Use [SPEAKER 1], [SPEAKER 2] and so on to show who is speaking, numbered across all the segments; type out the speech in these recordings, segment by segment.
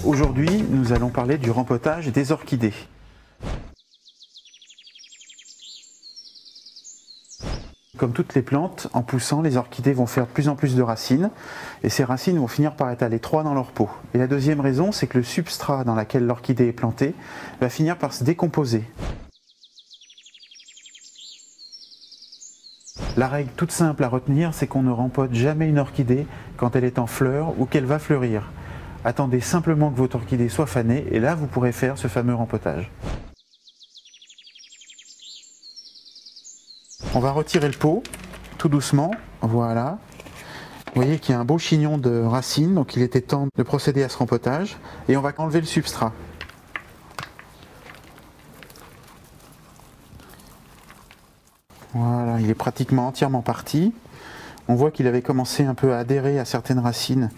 [SPEAKER 1] Aujourd'hui, nous allons parler du rempotage des orchidées. Comme toutes les plantes, en poussant, les orchidées vont faire de plus en plus de racines et ces racines vont finir par être à l'étroit dans leur peau. Et la deuxième raison, c'est que le substrat dans lequel l'orchidée est plantée va finir par se décomposer. La règle toute simple à retenir, c'est qu'on ne rempote jamais une orchidée quand elle est en fleur ou qu'elle va fleurir. Attendez simplement que votre orchidée soit fanée et là vous pourrez faire ce fameux rempotage. On va retirer le pot, tout doucement, voilà. Vous voyez qu'il y a un beau chignon de racines, donc il était temps de procéder à ce rempotage. Et on va enlever le substrat. Voilà, il est pratiquement entièrement parti. On voit qu'il avait commencé un peu à adhérer à certaines racines.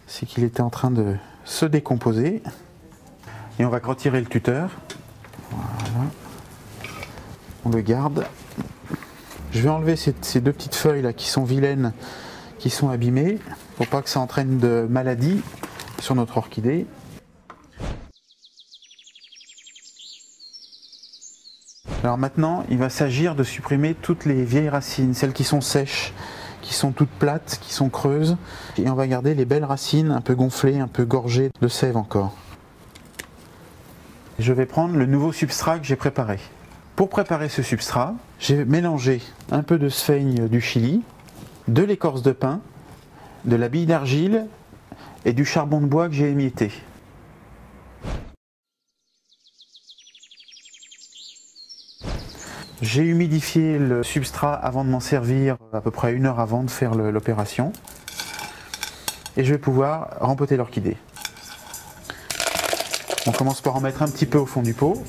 [SPEAKER 1] C'est qu'il était en train de se décomposer. Et on va retirer le tuteur. Voilà. On le garde. Je vais enlever ces deux petites feuilles là qui sont vilaines, qui sont abîmées, pour pas que ça entraîne de maladies sur notre orchidée. Alors maintenant, il va s'agir de supprimer toutes les vieilles racines, celles qui sont sèches, qui sont toutes plates, qui sont creuses. Et on va garder les belles racines un peu gonflées, un peu gorgées de sève encore. Je vais prendre le nouveau substrat que j'ai préparé. Pour préparer ce substrat, j'ai mélangé un peu de sphaigne du Chili, de l'écorce de pin, de la bille d'argile et du charbon de bois que j'ai émietté. J'ai humidifié le substrat avant de m'en servir, à peu près 1 heure avant de faire l'opération. Et je vais pouvoir rempoter l'orchidée. On commence par en mettre un petit peu au fond du pot.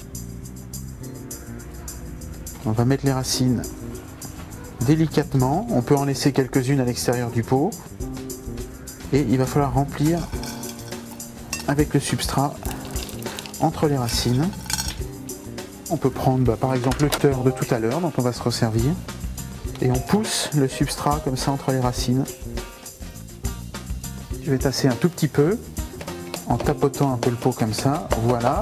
[SPEAKER 1] On va mettre les racines délicatement. On peut en laisser quelques-unes à l'extérieur du pot. Et il va falloir remplir avec le substrat entre les racines. On peut prendre par exemple le tuteur de tout à l'heure dont on va se resservir. Et on pousse le substrat comme ça entre les racines. Je vais tasser un tout petit peu en tapotant un peu le pot comme ça. Voilà.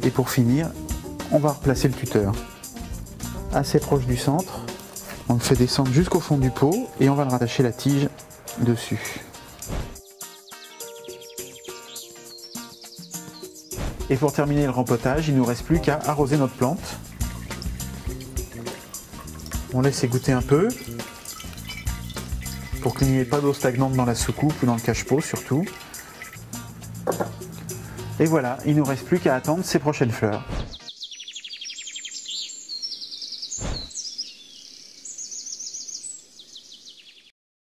[SPEAKER 1] Et pour finir, on va replacer le tuteur assez proche du centre. On le fait descendre jusqu'au fond du pot et on va le rattacher la tige dessus. Et pour terminer le rempotage, il ne nous reste plus qu'à arroser notre plante. On laisse égoutter un peu pour qu'il n'y ait pas d'eau stagnante dans la soucoupe ou dans le cache-pot surtout. Et voilà, il ne nous reste plus qu'à attendre ses prochaines fleurs.